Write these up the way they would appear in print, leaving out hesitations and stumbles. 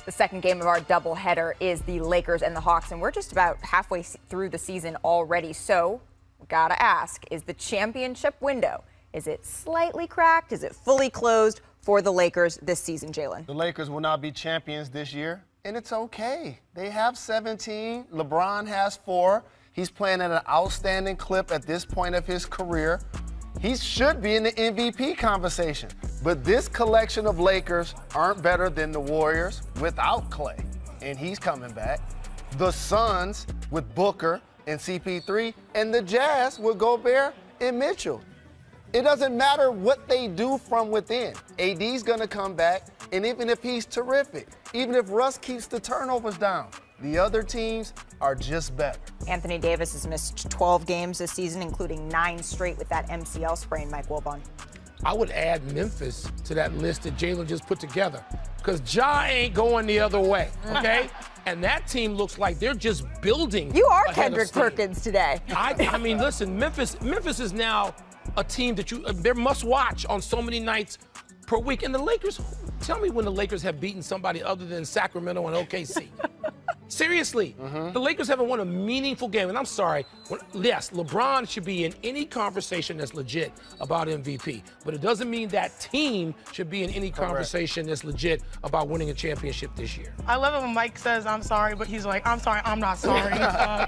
The second game of our doubleheader is the Lakers and the Hawks, and we're just about halfway through the season already. So, gotta ask, is the championship window, is it slightly cracked? Is it fully closed for the Lakers this season, Jalen? The Lakers will not be champions this year, and it's okay. They have 17. LeBron has 4. He's playing at an outstanding clip at this point of his career. He should be in the MVP conversation. But this collection of Lakers aren't better than the Warriors without Clay, and he's coming back. The Suns with Booker and CP3, and the Jazz with Gobert and Mitchell. It doesn't matter what they do from within. AD's gonna come back, and even if he's terrific, even if Russ keeps the turnovers down, the other teams are just better. Anthony Davis has missed 12 games this season, including 9 straight with that MCL sprain, Mike Wilbon. I would add Memphis to that list that Jalen just put together, because Ja ain't going the other way, okay? And that team looks like they're just building. You are ahead of Kendrick steam. Perkins today. I mean, listen, Memphis is now a team that they're must watch on so many nights per week. And the Lakers, tell me when the Lakers have beaten somebody other than Sacramento and OKC. Seriously, the Lakers haven't won a meaningful game. And I'm sorry, yes, LeBron should be in any conversation that's legit about MVP. But it doesn't mean that team should be in any conversation that's legit about winning a championship this year. I love it when Mike says, I'm sorry, but he's like, I'm sorry, I'm not sorry.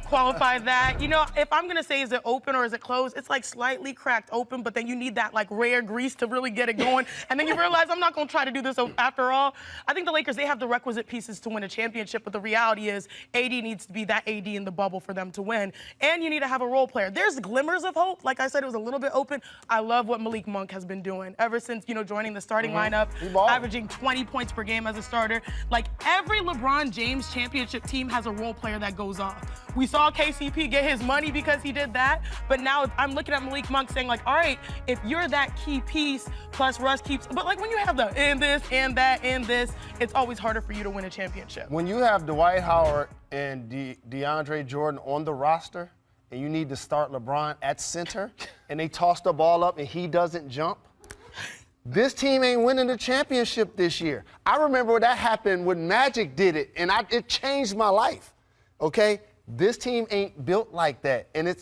Qualify that. You know, if I'm going to say, is it open or is it closed? It's like slightly cracked open, but then you need that like rare grease to really get it going. And then you realize, I'm not going to try to do this after all. I think the Lakers, they have the requisite pieces to win a championship, but the reality is AD needs to be that AD in the bubble for them to win. And you need to have a role player. There's glimmers of hope. Like I said, it was a little bit open. I love what Malik Monk has been doing ever since, you know, joining the starting lineup, averaging 20 points per game as a starter. Like every LeBron James championship team has a role player that goes off. We saw KCP get his money because he did that, but now I'm looking at Malik Monk saying like, all right, if you're that key piece, plus Russ keeps, but like when you have the and this, and that, and this, it's always harder for you to win a championship. When you have Dwight Howard and DeAndre Jordan on the roster, and you need to start LeBron at center, and they toss the ball up and he doesn't jump, this team ain't winning the championship this year. I remember when that happened when Magic did it, and it changed my life, okay? This team ain't built like that. And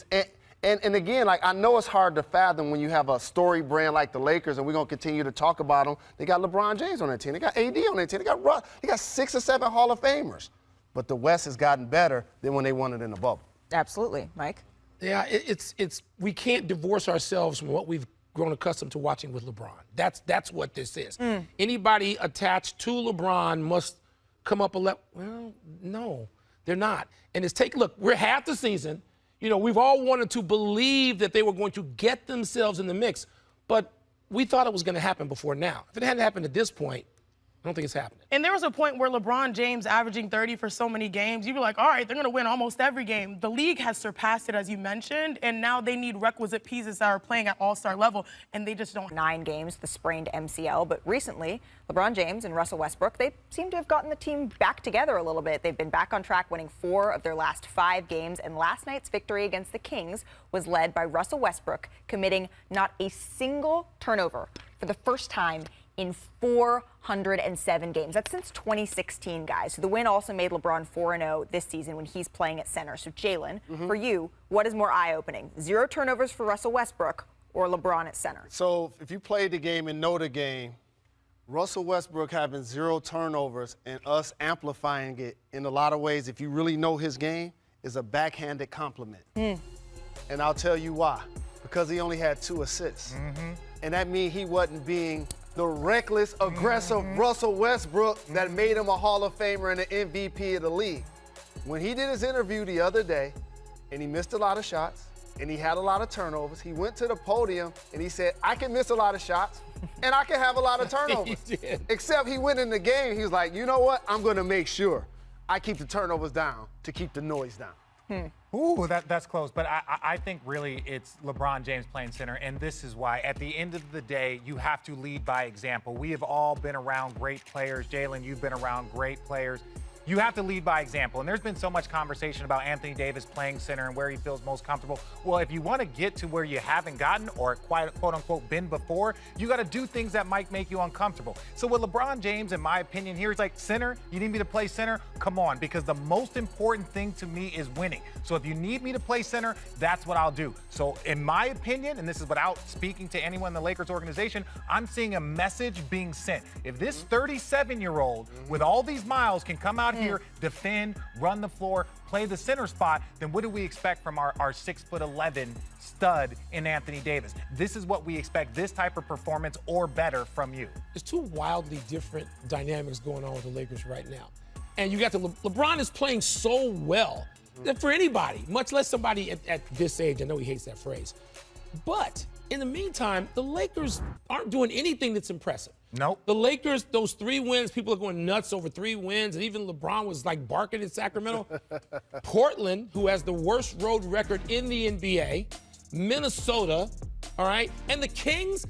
and again, like I know it's hard to fathom when you have a story brand like the Lakers, and we're gonna continue to talk about them. They got LeBron James on their team. They got AD on their team. They got Russ. They got 6 or 7 Hall of Famers. But the West has gotten better than when they won it in the bubble. Absolutely, Mike. Yeah, we can't divorce ourselves from what we've grown accustomed to watching with LeBron. That's what this is. Anybody attached to LeBron must come up a level. Well, no, they're not. And look, we're half the season. You know, we've all wanted to believe that they were going to get themselves in the mix, but we thought it was going to happen before now. If it hadn't happened at this point, I don't think it's happening. And there was a point where LeBron James averaging 30 for so many games, you'd be like, all right, they're going to win almost every game. The league has surpassed it, as you mentioned, and now they need requisite pieces that are playing at all-star level, and they just don't. 9 games, the sprained MCL, but recently, LeBron James and Russell Westbrook, they seem to have gotten the team back together a little bit. They've been back on track, winning 4 of their last 5 games, and last night's victory against the Kings was led by Russell Westbrook, committing not a single turnover for the first time in 407 games. That's since 2016, guys. So the win also made LeBron 4-0 this season when he's playing at center. So Jalen, for you, what is more eye-opening? 0 turnovers for Russell Westbrook or LeBron at center? So if you played the game and know the game, Russell Westbrook having 0 turnovers and us amplifying it in a lot of ways, if you really know his game, is a backhanded compliment. And I'll tell you why. Because he only had 2 assists. And that means he wasn't being the reckless, aggressive Russell Westbrook that made him a Hall of Famer and an MVP of the league. When he did his interview the other day, and he missed a lot of shots, and he had a lot of turnovers, he went to the podium and he said, I can miss a lot of shots, and I can have a lot of turnovers. Except he went in the game, he was like, you know what? I'm going to make sure I keep the turnovers down to keep the noise down. Ooh, that's close. But I think really it's LeBron James playing center, and this is why. At the end of the day, you have to lead by example. We have all been around great players. Jalen, you've been around great players. You have to lead by example. And there's been so much conversation about Anthony Davis playing center and where he feels most comfortable. Well, if you want to get to where you haven't gotten or quite quote unquote been before, you got to do things that might make you uncomfortable. So with LeBron James, in my opinion, here, it's like, center, you need me to play center? Come on, because the most important thing to me is winning. So if you need me to play center, that's what I'll do. So in my opinion, and this is without speaking to anyone in the Lakers organization, I'm seeing a message being sent. If this 37-year-old with all these miles can come out here, defend, run the floor, play the center spot, then what do we expect from our 6'11" stud in Anthony Davis? This is what we expect, this type of performance or better from you. There's two wildly different dynamics going on with the Lakers right now. And you got LeBron is playing so well that for anybody, much less somebody at this age, I know he hates that phrase. But in the meantime, the Lakers aren't doing anything that's impressive. Nope. The Lakers, those 3 wins, people are going nuts over 3 wins, and even LeBron was like barking in Sacramento. Portland, who has the worst road record in the NBA, Minnesota, all right, and the Kings,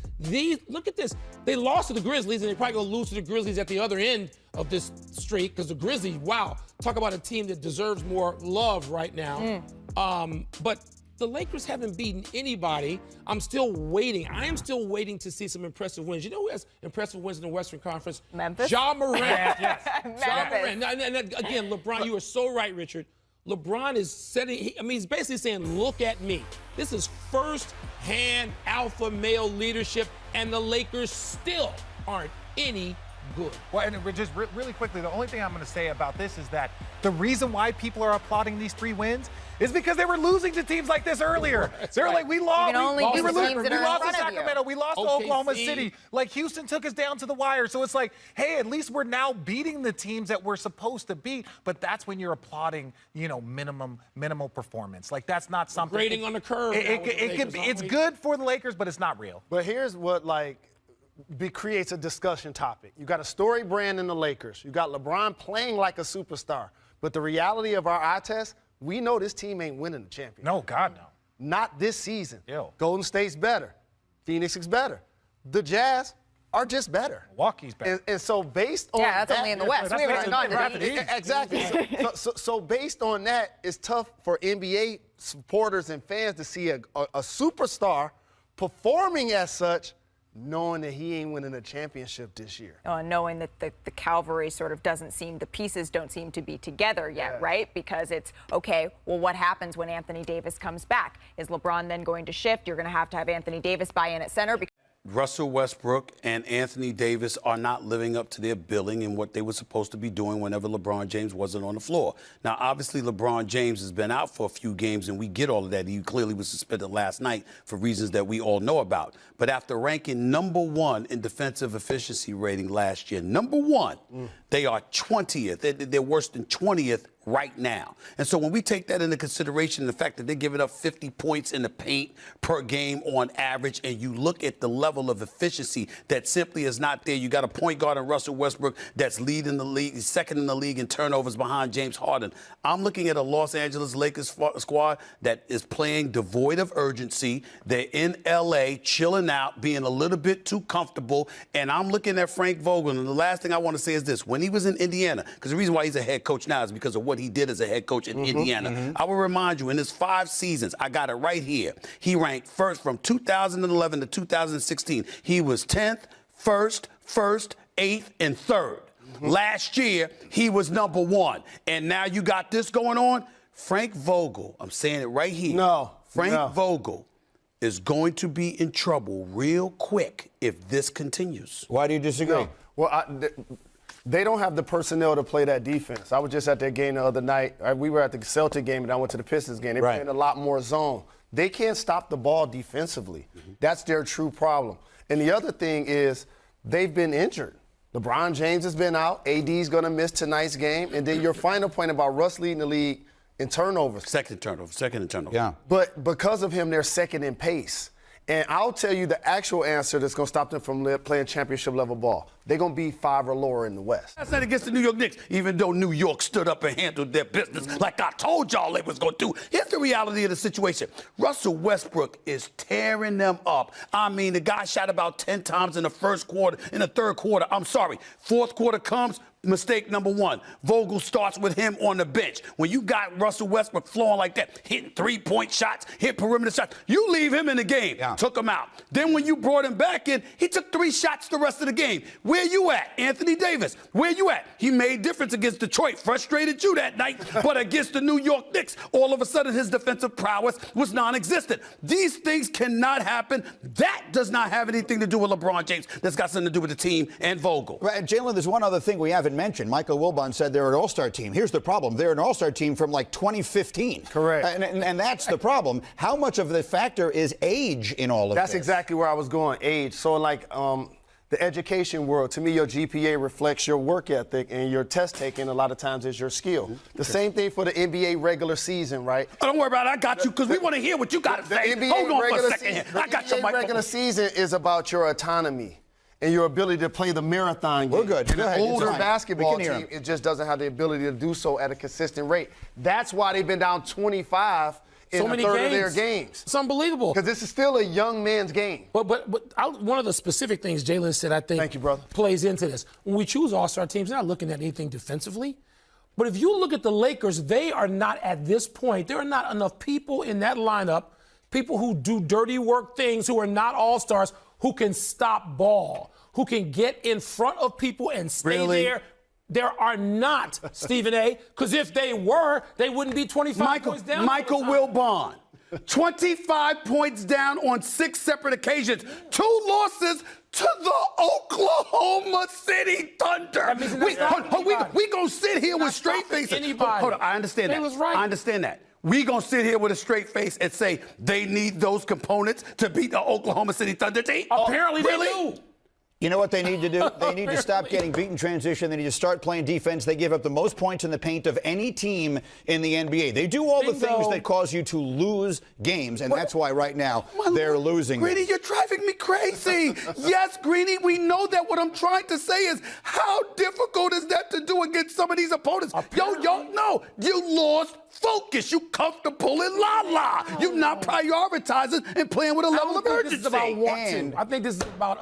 look at this. They lost to the Grizzlies, and they're probably going to lose to the Grizzlies at the other end of this streak, because the Grizzlies, wow, talk about a team that deserves more love right now. But the Lakers haven't beaten anybody. I'm still waiting. I am still waiting to see some impressive wins. You know who has impressive wins in the Western Conference? Memphis? Ja Morant. Yes. Ja Morant. And again, LeBron, you are so right, Richard. LeBron is he's basically saying, look at me. This is first-hand alpha male leadership, and the Lakers still aren't any good. Well, and just really quickly, the only thing I'm going to say about this is that the reason why people are applauding these 3 wins is because they were losing to teams like this earlier. They're like, we lost. We were losing. we lost to to Sacramento. We lost to Oklahoma City. Like, Houston took us down to the wire. So it's like, hey, at least we're now beating the teams that we're supposed to beat. But that's when you're applauding, minimal performance. Like, that's not something. Grading on the curve. It's good for the Lakers, but it's not real. But here's what, creates a discussion topic. You got a story brand in the Lakers. You got LeBron playing like a superstar. But the reality of our eye test, we know this team ain't winning the championship. No, God, no. Not this season. Ew. Golden State's better. Phoenix is better. The Jazz are just better. Milwaukee's better. And so based on that's only in the West. We haven't even gone to the East. Exactly. So based on that, it's tough for NBA supporters and fans to see a superstar performing as such, knowing that he ain't winning a championship this year. Knowing that the cavalry sort of the pieces don't seem to be together yet, right? Because it's, okay, well, what happens when Anthony Davis comes back? Is LeBron then going to shift? You're going to have Anthony Davis buy in at center. Russell Westbrook and Anthony Davis are not living up to their billing and what they were supposed to be doing whenever LeBron James wasn't on the floor. Now, obviously, LeBron James has been out for a few games, and we get all of that. He clearly was suspended last night for reasons that we all know about. But after ranking #1 in defensive efficiency rating last year, #1, they are 20th. They're worse than 20th right now. And so when we take that into consideration, the fact that they're giving up 50 points in the paint per game on average, and you look at the level of efficiency that simply is not there. You got a point guard in Russell Westbrook that's leading the league, second in the league in turnovers behind James Harden. I'm looking at a Los Angeles Lakers squad that is playing devoid of urgency. They're in L.A., chilling out, being a little bit too comfortable. And I'm looking at Frank Vogel, and the last thing I want to say is this. When he was in Indiana, because the reason why he's a head coach now is because of what he did as a head coach in Indiana. I will remind you, in his 5 seasons, I got it right here, he ranked first from 2011 to 2016. He was 10th, 1st, 8th, and 3rd. Last year, he was #1. And now you got this going on. Frank Vogel, I'm saying it right here. Frank Vogel is going to be in trouble real quick if this continues. Why do you disagree? No. Well, they don't have the personnel to play that defense. I was just at that game the other night. We were at the Celtic game, and I went to the Pistons game. They're playing a lot more zone. They can't stop the ball defensively. That's their true problem. And the other thing is they've been injured. LeBron James has been out. AD's going to miss tonight's game. And then your final point about Russ leading the league in turnovers. Second in turnover. Yeah. But because of him, they're second in pace. And I'll tell you the actual answer that's going to stop them from playing championship-level ball. They're going to be 5 or lower in the West. That's not against the New York Knicks, even though New York stood up and handled their business like I told y'all they was going to do. Here's the reality of the situation. Russell Westbrook is tearing them up. I mean, the guy shot about 10 times in the first quarter, in the third quarter. I'm sorry. Fourth quarter comes, Mistake number one. Vogel starts with him on the bench. When you got Russell Westbrook flowing like that, hitting three-point shots, hit perimeter shots, you leave him in the game. Yeah. Took him out. Then when you brought him back in, he took 3 shots the rest of the game. Where you at, Anthony Davis? Where you at? He made difference against Detroit. Frustrated you that night. But against the New York Knicks, all of a sudden his defensive prowess was non-existent. These things cannot happen. That does not have anything to do with LeBron James. That's got something to do with the team and Vogel. Right, Jalen, there's one other thing we haven't mentioned. Michael Wilbon said they're an all-star team. Here's the problem. They're an all-star team from like 2015. Correct. And that's the problem. How much of the factor is age in all of this? That's exactly where I was going, age. So, like, the education world, to me, your GPA reflects your work ethic, and your test taking a lot of times is your skill. The same thing for the NBA regular season, right? Oh, don't worry about it. I got you, because we want to hear what you got to say. Hold on for a second here. I got your The regular season is about your autonomy and your ability to play the marathon game. We're good. And Go an ahead. older It's fine. basketball We can hear team, him. it just doesn't have the ability to do so at a consistent rate. That's why they've been down 25 in So a many third games. of their games. It's unbelievable. Because this is still a young man's game. But one of the specific things Jalen said, I think, Thank you, brother. plays into this. When we choose all-star teams, they're not looking at anything defensively. But if you look at the Lakers, they are not at this point. There are not enough people in that lineup, people who do dirty work things, who are not all-stars, who can stop ball, who can get in front of people and stay there. There are not, Stephen A., because if they were, they wouldn't be 25 points down. Michael Wilbon, 25 points down on 6 separate occasions. 2 losses to the Oklahoma City Thunder. We gonna sit here with straight faces. Hold on, I understand that. was right. I understand that. We gonna sit here with a straight face and say they need those components to beat the Oklahoma City Thunder team? Apparently really? they do. You know what they need to do? They need to stop getting beat in transition. They need to start playing defense. They give up the most points in the paint of any team in the NBA. They do all the things that cause you to lose games, and that's why right now they're losing. Greeny, you're driving me crazy. Yes, Greeny, we know that. What I'm trying to say is, how difficult is that to do against some of these opponents? No, you lost focus. You comfortable in la-la. You're not prioritizing and playing with a level of urgency. This is about want to. I think this is about